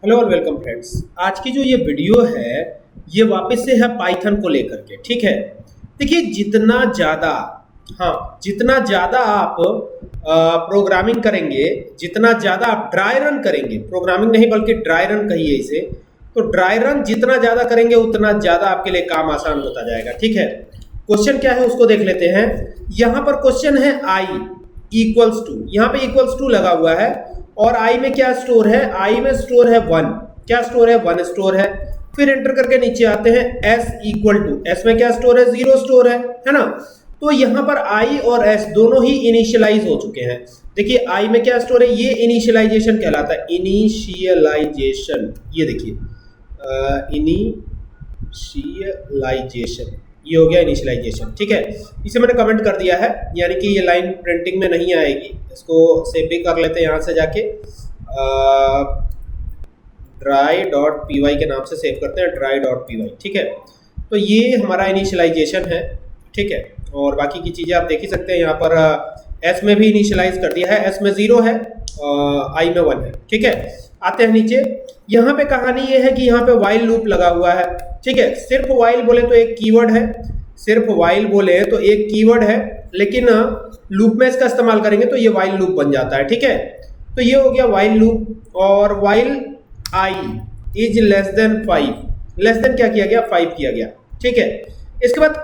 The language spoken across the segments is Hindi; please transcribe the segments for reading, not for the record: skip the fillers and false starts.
हेलो और वेलकम फ्रेंड्स। आज की जो ये वीडियो है ये वापस से है पाइथन को लेकर के। ठीक है, देखिए जितना ज़्यादा आप प्रोग्रामिंग करेंगे, जितना ज़्यादा आप ड्राई रन करेंगे, प्रोग्रामिंग नहीं बल्कि ड्राई रन कहिए इसे, तो ड्राई रन जितना ज़्यादा करेंगे उतना ज़्यादा आपके लिए काम आसान होता जाएगा। ठीक है, क्वेश्चन क्या है उसको देख लेते हैं। यहाँ पर क्वेश्चन है आई इक्वल्स टू, यहाँ पे इक्वल्स टू लगा हुआ है और आई में क्या स्टोर है, आई में स्टोर है 1। क्या स्टोर है? 1 स्टोर है। फिर एंटर करके नीचे आते हैं, एस इक्वल टू, एस में क्या स्टोर है? 0 स्टोर है ना। तो यहाँ पर आई और एस दोनों ही इनिशियलाइज हो चुके हैं। देखिए आई में क्या स्टोर है, ये इनिशियलाइजेशन कहलाता है, इनिशियलाइजेशन। ये देखिए इनिशियलाइजेशन, ये हो गया इनिशियलाइजेशन। ठीक है, इसे मैंने कमेंट कर दिया है, यानी कि ये लाइन प्रिंटिंग में नहीं आएगी। इसको सेव भी कर लेते हैं यहाँ से जाके, try.py के नाम से सेव करते हैं, try.py। ठीक है, तो ये हमारा इनिशियलाइजेशन है। ठीक है, और बाकी की चीज़ें आप देख ही सकते हैं। यहाँ पर एस में भी इनिशियलाइज कर दिया है, एस में 0 है, आई में 1 है। ठीक है, आते हैं नीचे। यहाँ पे कहानी ये है कि यहाँ पे वाइल लूप लगा हुआ है। ठीक है, सिर्फ वाइल बोले तो एक कीवर्ड है, सिर्फ वाइल बोले तो एक कीवर्ड है, लेकिन लूप में इसका इस्तेमाल करेंगे तो ये वाइल लूप बन जाता है। ठीक है, तो ये हो गया वाइल लूप। और while I is less then 5, less than क्या किया गया? 5 किया गया। ठीक है, इसके बाद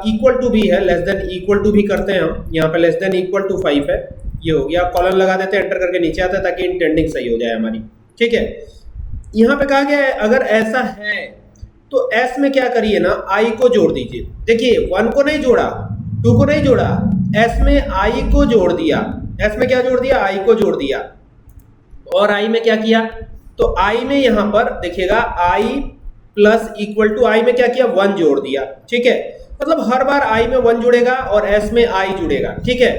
इक्वल टू भी है, लेस देन इक्वल टू भी करते हैं हम। यहाँ पे लेस देन इक्वल टू 5 है, ये हो गया। कॉलन लगा देते हैं, एंटर करके नीचे आता है ताकि इंटेंडिंग सही हो जाए हमारी। ठीक है, यहाँ पे कहा गया है अगर ऐसा है तो एस में क्या करिए ना, आई को जोड़ दीजिए। देखिए 1 को नहीं जोड़ा, 2 को नहीं जोड़ा, एस में आई को जोड़ दिया। एस में क्या जोड़ दिया? आई को जोड़ दिया। और आई में क्या किया? तो आई में यहाँ पर देखिएगा आई प्लस इक्वल टू, आई में क्या किया? 1 जोड़ दिया। ठीक है, मतलब हर बार आई में 1 जुड़ेगा और एस में आई जुड़ेगा। ठीक है,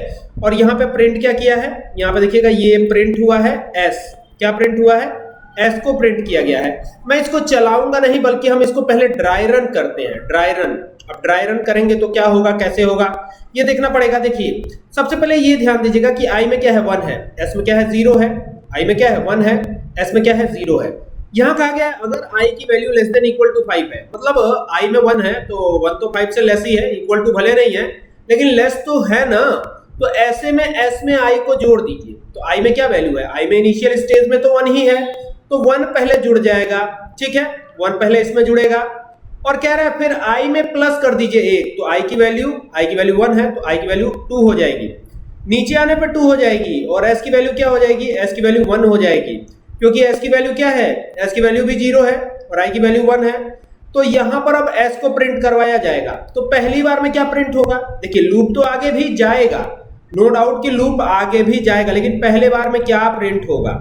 और यहाँ पे प्रिंट क्या किया है? यहाँ पे देखिएगा ये प्रिंट हुआ है एस। क्या प्रिंट हुआ है? एस को प्रिंट किया गया है। मैं इसको चलाऊंगा नहीं, बल्कि हम इसको पहले ड्राई रन करते हैं। ड्राई रन, अब ड्राई रन करेंगे तो क्या होगा, कैसे होगा, ये देखना पड़ेगा। देखिए सबसे पहले ये ध्यान दीजिएगा कि आई में क्या है? 1 है, एस में क्या है? 0 है। आई में क्या है? 1 है, एस में क्या है? 0 है। यहाँ कहा गया है अगर आई की value less than equal to 5 है, मतलब आई में 1 है तो 1 तो 5 से लेस ही है, इक्वल टू भले नहीं है लेकिन लेस तो है ना। तो ऐसे में एस में आई को जोड़ दीजिए। तो आई में क्या वैल्यू है? आई में इनिशियल स्टेज में तो 1 ही है, तो 1 पहले जुड़ जाएगा। ठीक है, 1 पहले इसमें जुड़ेगा। और कह रहा है फिर आई में प्लस कर दीजिए 1, तो आई की वैल्यू 1 है तो आई की वैल्यू 2 हो जाएगी। नीचे आने पर 2 हो जाएगी और एस की वैल्यू क्या हो जाएगी? एस की वैल्यू 1 हो जाएगी, क्योंकि एस की वैल्यू क्या है? एस की वैल्यू भी 0 है और आई की वैल्यू 1 है। तो यहां पर अब एस को प्रिंट करवाया जाएगा। तो पहली बार में क्या प्रिंट होगा? देखिए लूप तो आगे भी जाएगा, नो डाउट कि लूप आगे भी जाएगा, लेकिन पहले बार में क्या प्रिंट होगा,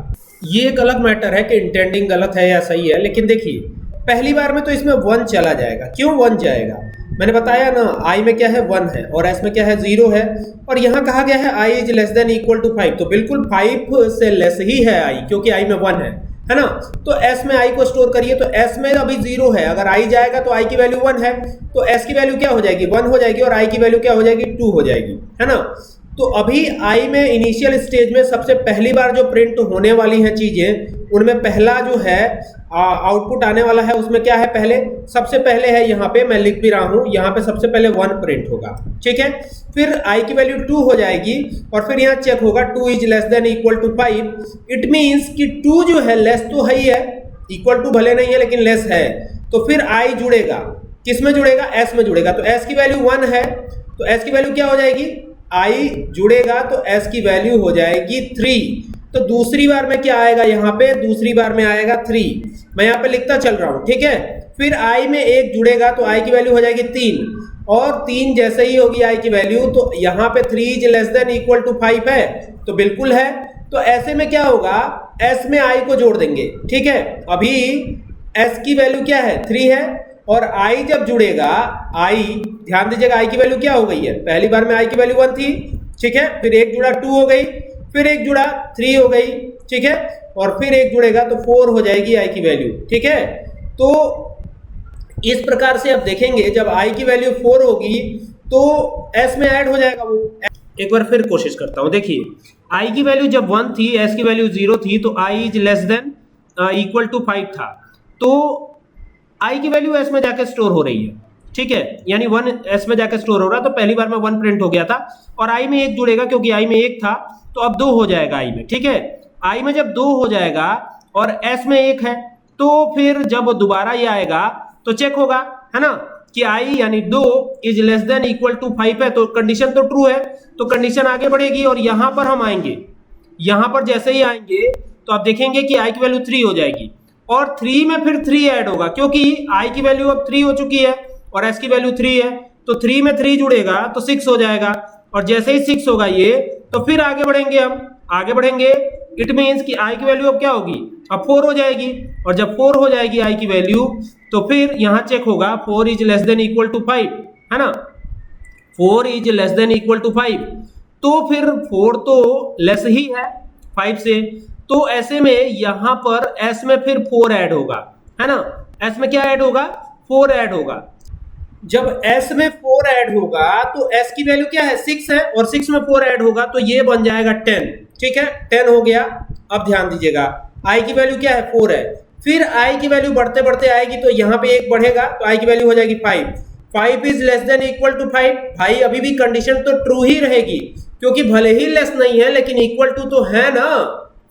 ये एक अलग मैटर है कि इंटेंडिंग गलत है या सही है। लेकिन देखिए पहली बार में तो इसमें 1 चला जाएगा। क्यों 1 जाएगा? मैंने बताया ना, आई में क्या है? 1 है और एस में क्या है? 0 है। और यहाँ कहा गया है I is less than equal to 5, तो बिल्कुल 5 से लेस ही है आई, क्योंकि आई में 1 है ना। तो एस में आई को स्टोर करिए, तो एस में अभी 0 है, अगर आई जाएगा तो आई की वैल्यू 1 है, तो एस की वैल्यू क्या हो जाएगी? 1 हो जाएगी और आई की वैल्यू क्या हो जाएगी? 2 हो जाएगी, है ना। तो अभी आई में इनिशियल स्टेज में सबसे पहली बार जो प्रिंट होने वाली हैं चीजें, उनमें पहला जो है आउटपुट आने वाला है, उसमें क्या है? पहले सबसे पहले है, यहाँ पे मैं लिख भी रहा हूं, यहाँ पे सबसे पहले 1 प्रिंट होगा। ठीक है, फिर आई की वैल्यू 2 हो जाएगी और फिर यहाँ चेक होगा 2 is less than equal to 5। It means कि 2 जो है लेस तो है ही है, इक्वल टू भले नहीं है लेकिन लेस है। तो फिर आई जुड़ेगा, किस में जुड़ेगा? एस में जुड़ेगा। तो एस की वैल्यू 1 है, तो एस की वैल्यू क्या हो जाएगी? आई जुड़ेगा तो एस की वैल्यू हो जाएगी 3। तो दूसरी बार में क्या आएगा? यहाँ पे दूसरी बार में आएगा 3। मैं यहाँ पे लिखता चल रहा हूँ। ठीक है, फिर आई में 1 जुड़ेगा तो आई की वैल्यू हो जाएगी 3, और 3 जैसे ही होगी आई की वैल्यू, तो यहाँ पे 3 is less than equal to 5 है, तो बिल्कुल है। तो ऐसे में क्या होगा? एस में आई को जोड़ देंगे। ठीक है, अभी एस की वैल्यू क्या है? 3 है, और आई जब जुड़ेगा, आई ध्यान दीजिएगा आई की वैल्यू क्या हो गई है? पहली बार में आई की वैल्यू 1 थी। ठीक है, फिर 1 जुड़ा 2 हो गई, फिर 1 जुड़ा 3 हो गई। ठीक है, और फिर 1 जुड़ेगा तो 4 हो जाएगी आई की वैल्यू। ठीक है, तो इस प्रकार से आप देखेंगे जब आई की वैल्यू 4 होगी तो एस में ऐड हो जाएगा वो। एक बार फिर कोशिश करता हूं। देखिए आई की वैल्यू जब 1 थी, एस की वैल्यू 0 थी, तो I is less than equal to 5 था, तो i की वैल्यू s में जाके स्टोर हो रही है, ठीक है, यानी 1 s में जाके स्टोर हो रहा है। तो पहली बार में 1 प्रिंट हो गया था और i में 1 जुड़ेगा, क्योंकि i में 1 था तो अब 2 हो जाएगा i में, ठीक है। i में जब 2 हो जाएगा और s में 1 है, तो फिर जब दोबारा ये आएगा तो चेक होगा, है ना, कि i यानी 2 is less than equal to 5 है, तो कंडीशन तो ट्रू है, तो कंडीशन आगे बढ़ेगी और यहां पर हम आएंगे। यहां पर जैसे ही आएंगे तो आप देखेंगे कि i की वैल्यू 3 हो जाएगी और 3 में फिर 3 ऐड होगा, क्योंकि i की वैल्यू अब 3 हो चुकी है और s की वैल्यू 3 है, तो 3 में 3 जुड़ेगा तो 6 हो जाएगा और जैसे ही 6 होगा ये, तो फिर आगे बढ़ेंगे, हम आगे बढ़ेंगे। इट मींस कि i की वैल्यू अब क्या होगी, अब 4 हो जाएगी और जब 4 हो जाएगी i की वैल्यू, तो फिर यहां चेक होगा 4 is less than equal to 5, है ना, 4 is less than equal to 5, तो फिर 4 तो लेस ही है 5 से, तो ऐसे में यहां पर s में फिर 4 ऐड होगा, है ना, s में क्या ऐड होगा, 4 ऐड होगा। जब s में 4 ऐड होगा तो s की वैल्यू क्या है, 6 है, और 6 में 4 ऐड होगा तो ये बन जाएगा 10, ठीक है, 10 हो गया। अब ध्यान दीजिएगा i की वैल्यू क्या है, 4 है, फिर i की वैल्यू बढ़ते बढ़ते आएगी तो यहाँ पे 1 बढ़ेगा तो i की वैल्यू हो जाएगी 5, 5 is less than equal to 5, भाई अभी भी कंडीशन तो ट्रू ही रहेगी, क्योंकि भले ही लेस नहीं है लेकिन इक्वल टू तो है ना,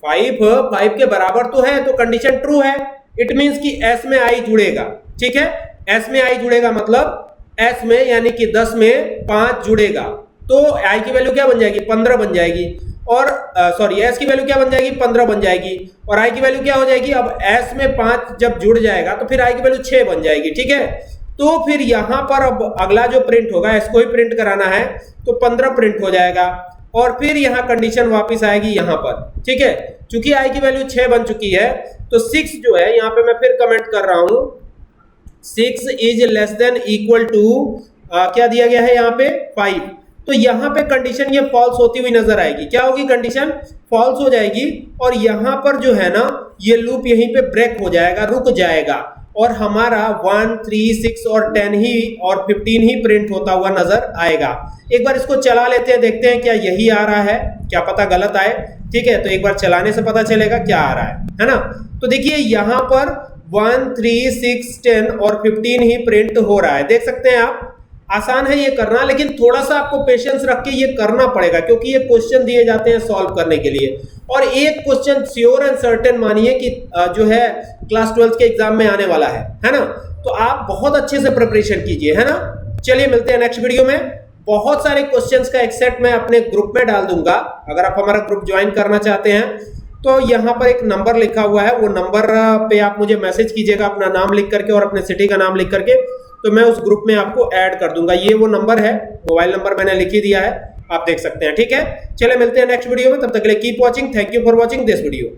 5 के बराबर तो है, तो कंडीशन ट्रू है। इट मींस कि s में i जुड़ेगा, ठीक है, s में i जुड़ेगा मतलब s में यानी कि 10 में 5 जुड़ेगा, तो i की वैल्यू क्या बन जाएगी, 15 बन जाएगी, और सॉरी s की वैल्यू क्या बन जाएगी, 15 बन जाएगी, और i की वैल्यू क्या हो जाएगी, अब s में 5 जब जुड़ जाएगा तो फिर i की वैल्यू 6 बन जाएगी, ठीक है। तो फिर यहां पर अब अगला जो प्रिंट होगा, s को ही प्रिंट कराना है, तो 15 प्रिंट हो जाएगा और फिर यहाँ कंडीशन वापस आएगी यहाँ पर, ठीक है, चूंकि i की वैल्यू 6 बन चुकी है तो 6 जो है यहाँ पे मैं फिर कमेंट कर रहा हूं, 6 is less than equal to क्या दिया गया है यहाँ पे 5, तो यहाँ पे कंडीशन ये फॉल्स होती हुई नजर आएगी, क्या होगी, कंडीशन फॉल्स हो जाएगी और यहाँ पर जो है ना ये लूप यहीं पे ब्रेक हो जाएगा, रुक जाएगा और हमारा 1, 3, 6 और 10 ही और 15 ही प्रिंट होता हुआ नजर आएगा। एक बार इसको चला लेते हैं, देखते हैं क्या यही आ रहा है, क्या पता गलत आए, ठीक है, तो एक बार चलाने से पता चलेगा क्या आ रहा है ना। तो देखिए यहाँ पर 1, 3, 6, 10 और 15 ही प्रिंट हो रहा है, देख सकते हैं आप। आसान है ये करना, लेकिन थोड़ा सा आपको पेशेंस रख के ये करना पड़ेगा, क्योंकि ये क्वेश्चन दिए जाते हैं सॉल्व करने के लिए, और एक क्वेश्चन श्योर एंड सर्टेन मानिए कि जो है क्लास 12 के एग्जाम में आने वाला है ना, तो आप बहुत अच्छे से प्रिपरेशन कीजिए, है ना। चलिए मिलते हैं नेक्स्ट वीडियो में। बहुत सारे क्वेश्चंस का एक सेट मैं अपने ग्रुप में डाल दूंगा, अगर आप हमारा ग्रुप ज्वाइन करना चाहते हैं तो यहाँ पर एक नंबर लिखा हुआ है, वो नंबर पे आप मुझे मैसेज कीजिएगा अपना नाम लिख करके और अपने सिटी का नाम लिख करके, तो मैं उस ग्रुप में आपको ऐड कर दूंगा। ये वो नंबर है, मोबाइल नंबर मैंने लिख ही दिया है, आप देख सकते हैं, ठीक है। चलिए मिलते हैं नेक्स्ट वीडियो में, तब तक के लिए keep watching, thank you for watching this video.